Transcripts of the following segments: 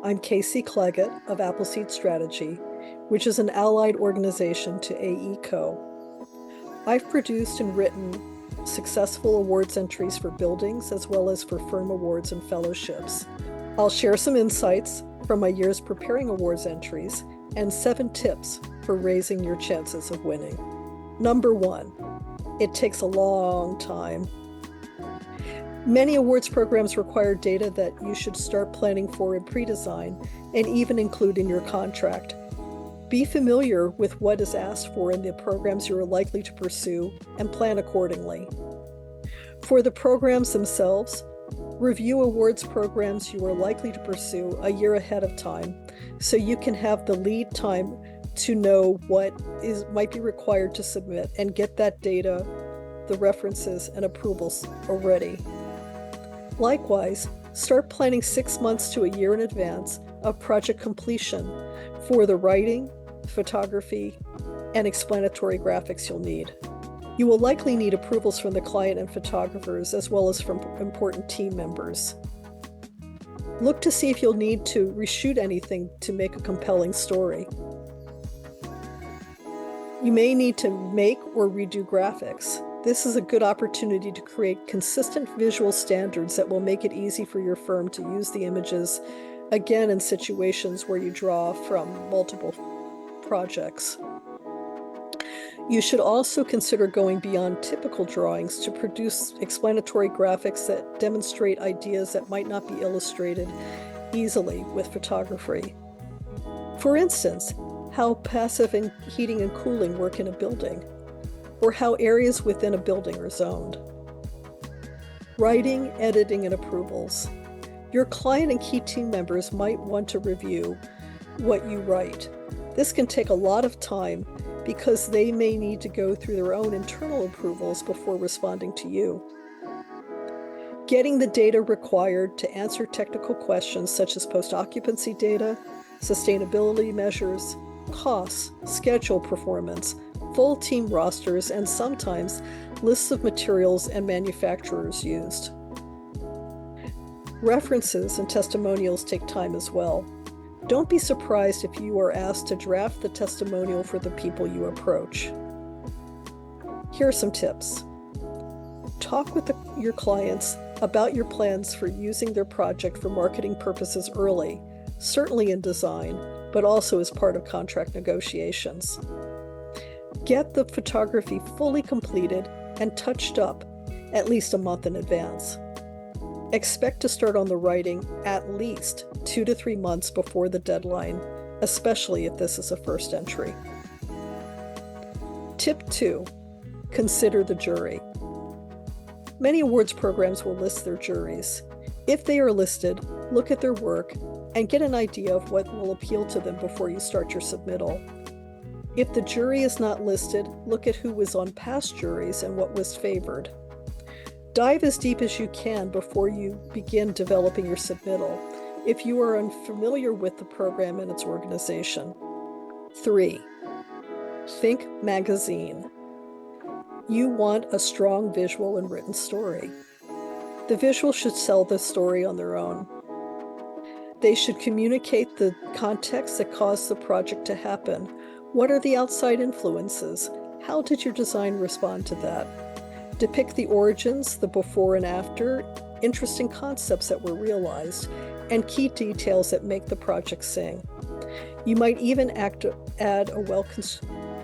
I'm Kacey Clagett of Appleseed Strategy, which is an allied organization to AECO. I've produced and written successful awards entries for buildings as well as for firm awards and fellowships. I'll share some insights from my years preparing awards entries and 7 tips for raising your chances of winning. Number 1, it takes a long time. Many awards programs require data that you should start planning for in pre-design and even include in your contract. Be familiar with what is asked for in the programs you are likely to pursue and plan accordingly. For the programs themselves, review awards programs you are likely to pursue a year ahead of time so you can have the lead time to know what might be required to submit and get that data, the references, and approvals already. Likewise, start planning 6 months to a year in advance of project completion for the writing, photography, and explanatory graphics you'll need. You will likely need approvals from the client and photographers as well as from important team members. Look to see if you'll need to reshoot anything to make a compelling story. You may need to make or redo graphics. This is a good opportunity to create consistent visual standards that will make it easy for your firm to use the images, again in situations where you draw from multiple projects. You should also consider going beyond typical drawings to produce explanatory graphics that demonstrate ideas that might not be illustrated easily with photography. For instance, how passive heating and cooling work in a building, or how areas within a building are zoned. Writing, editing, and approvals. Your client and key team members might want to review what you write. This can take a lot of time because they may need to go through their own internal approvals before responding to you. Getting the data required to answer technical questions such as post-occupancy data, sustainability measures, costs, schedule performance, full team rosters, and sometimes lists of materials and manufacturers used. References and testimonials take time as well. Don't be surprised if you are asked to draft the testimonial for the people you approach. Here are some tips. Talk with your clients about your plans for using their project for marketing purposes early, certainly in design, but also as part of contract negotiations. Get the photography fully completed and touched up at least a month in advance. Expect to start on the writing at least 2 to 3 months before the deadline, especially if this is a first entry. Tip 2, consider the jury. Many awards programs will list their juries. If they are listed, look at their work and get an idea of what will appeal to them before you start your submittal. If the jury is not listed, look at who was on past juries and what was favored. Dive as deep as you can before you begin developing your submittal if you are unfamiliar with the program and its organization. 3, think magazine. You want a strong visual and written story. The visual should sell the story on their own. They should communicate the context that caused the project to happen. What are the outside influences? How did your design respond to that? Depict the origins, the before and after, interesting concepts that were realized, and key details that make the project sing. You might even add a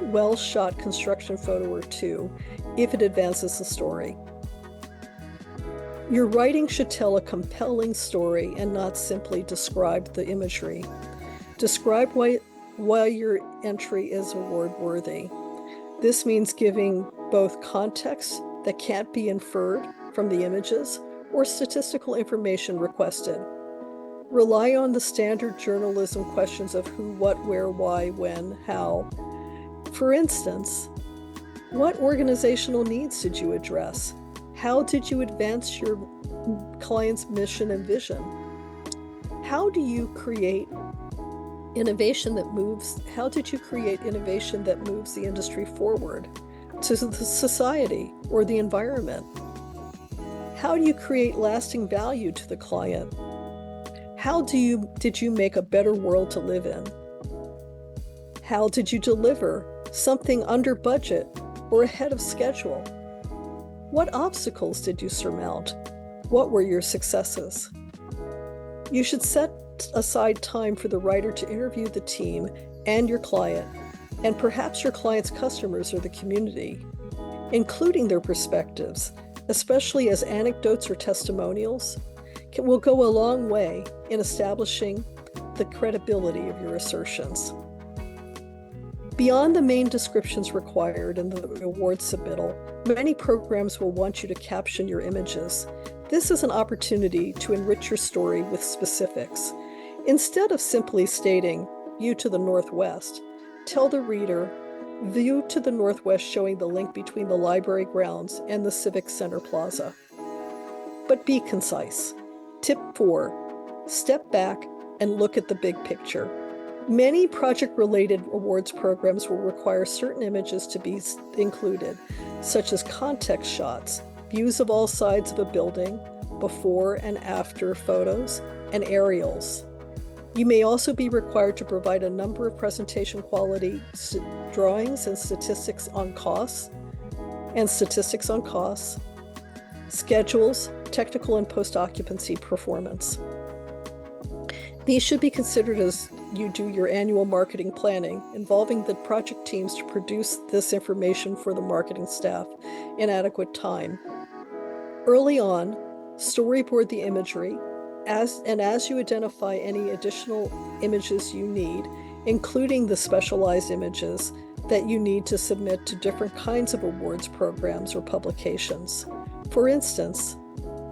well-shot construction photo or 2 if it advances the story. Your writing should tell a compelling story and not simply describe the imagery. Describe why your entry is award-worthy. This means giving both context that can't be inferred from the images or statistical information requested. Rely on the standard journalism questions of who, what, where, why, when, how. For instance, what organizational needs did you address? How did you advance your client's mission and vision? How do you create innovation that moves? How did you create innovation that moves the industry forward to the society or the environment? How do you create lasting value to the client? How did you make a better world to live in? How did you deliver something under budget or ahead of schedule? What obstacles did you surmount? What were your successes? You should set aside time for the writer to interview the team and your client, and perhaps your client's customers or the community, including their perspectives, especially as anecdotes or testimonials, will go a long way in establishing the credibility of your assertions. Beyond the main descriptions required in the award submittal, many programs will want you to caption your images. This is an opportunity to enrich your story with specifics. Instead of simply stating, "View to the northwest," tell the reader, "View to the northwest showing the link between the library grounds and the Civic Center Plaza." But be concise. Tip 4, step back and look at the big picture. Many project-related awards programs will require certain images to be included, such as context shots, views of all sides of a building, before and after photos, and aerials. You may also be required to provide a number of presentation quality drawings and statistics on costs, schedules, technical and post-occupancy performance. These should be considered as you do your annual marketing planning, involving the project teams to produce this information for the marketing staff in adequate time. Early on, storyboard the imagery, as you identify any additional images you need, including the specialized images that you need to submit to different kinds of awards programs or publications. For instance,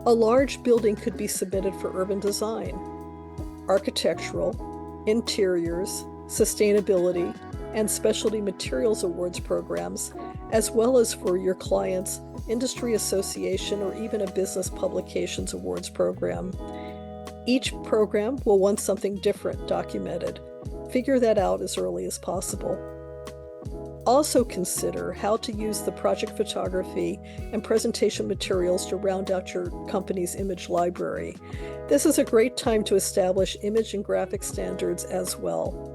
a large building could be submitted for urban design, architectural, interiors, sustainability, and specialty materials awards programs, as well as for your client's industry association or even a business publications awards program. Each program will want something different documented. Figure that out as early as possible. Also consider how to use the project photography and presentation materials to round out your company's image library. This is a great time to establish image and graphic standards as well.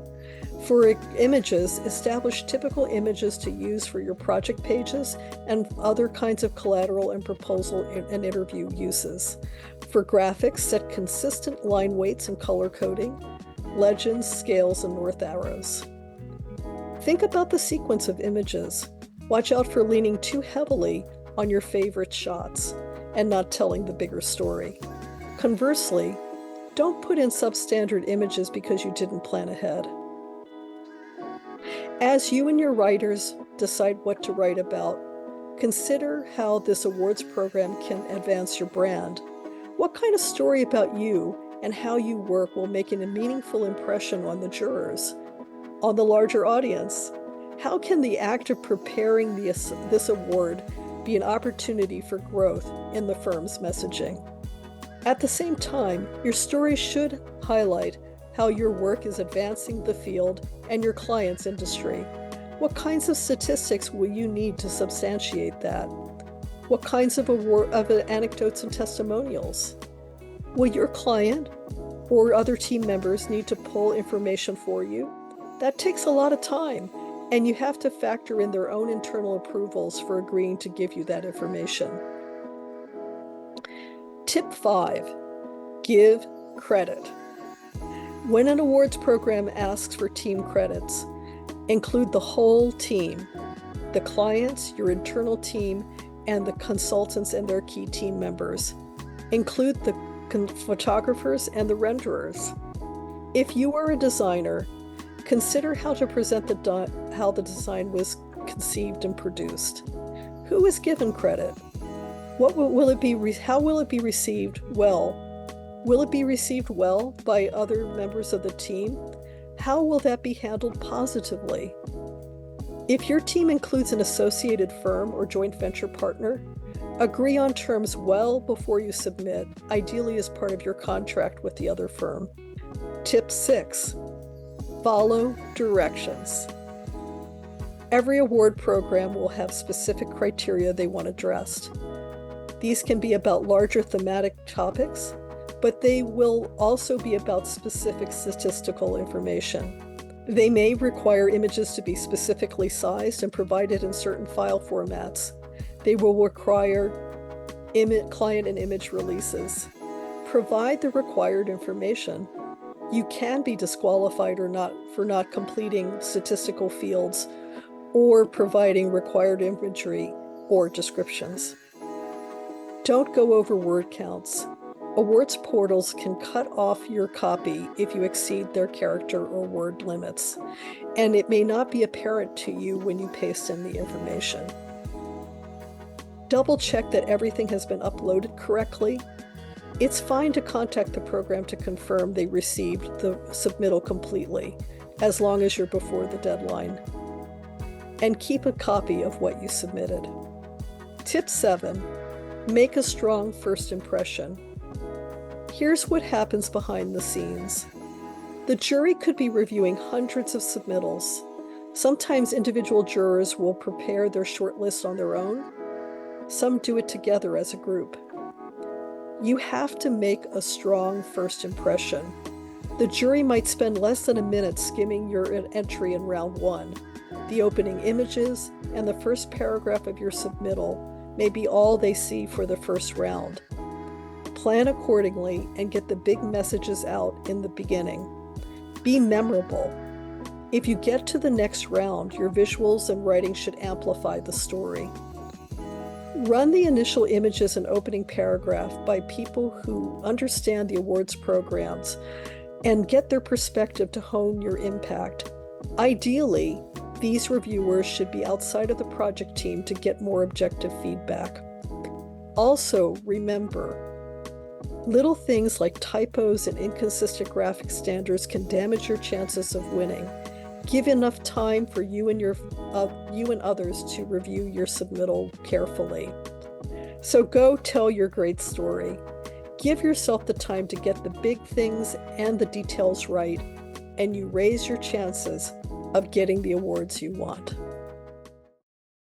For images, establish typical images to use for your project pages and other kinds of collateral and proposal and interview uses. For graphics, set consistent line weights and color coding, legends, scales, and north arrows. Think about the sequence of images. Watch out for leaning too heavily on your favorite shots and not telling the bigger story. Conversely, don't put in substandard images because you didn't plan ahead. As you and your writers decide what to write about, consider how this awards program can advance your brand. What kind of story about you and how you work will make a meaningful impression on the jurors? On the larger audience? How can the act of preparing this award be an opportunity for growth in the firm's messaging? At the same time, your story should highlight how your work is advancing the field and your client's industry. What kinds of statistics will you need to substantiate that? What kinds of anecdotes and testimonials? Will your client or other team members need to pull information for you? That takes a lot of time, and you have to factor in their own internal approvals for agreeing to give you that information. Tip 5, give credit. When an awards program asks for team credits, include the whole team, the clients, your internal team, and the consultants and their key team members. Include the photographers and the renderers. If you are a designer, consider how to present how the design was conceived and produced. Who is given credit? How will it be received well? Will it be received well by other members of the team? How will that be handled positively? If your team includes an associated firm or joint venture partner, agree on terms well before you submit, ideally as part of your contract with the other firm. Tip 6, follow directions. Every award program will have specific criteria they want addressed. These can be about larger thematic topics, but they will also be about specific statistical information. They may require images to be specifically sized and provided in certain file formats. They will require client and image releases. Provide the required information. You can be disqualified or not for not completing statistical fields or providing required imagery or descriptions. Don't go over word counts. Awards portals can cut off your copy if you exceed their character or word limits, and it may not be apparent to you when you paste in the information. Double check that everything has been uploaded correctly. It's fine to contact the program to confirm they received the submittal completely, as long as you're before the deadline. And keep a copy of what you submitted. Tip 7, make a strong first impression. Here's what happens behind the scenes. The jury could be reviewing hundreds of submittals. Sometimes individual jurors will prepare their shortlist on their own. Some do it together as a group. You have to make a strong first impression. The jury might spend less than a minute skimming your entry in round 1. The opening images and the first paragraph of your submittal may be all they see for the first round. Plan accordingly and get the big messages out in the beginning. Be memorable. If you get to the next round, your visuals and writing should amplify the story. Run the initial images and opening paragraph by people who understand the awards programs and get their perspective to hone your impact. Ideally, these reviewers should be outside of the project team to get more objective feedback. Also, remember, little things like typos and inconsistent graphic standards can damage your chances of winning. Give enough time for you and others to review your submittal carefully. So go tell your great story. Give yourself the time to get the big things and the details right, and you raise your chances of getting the awards you want.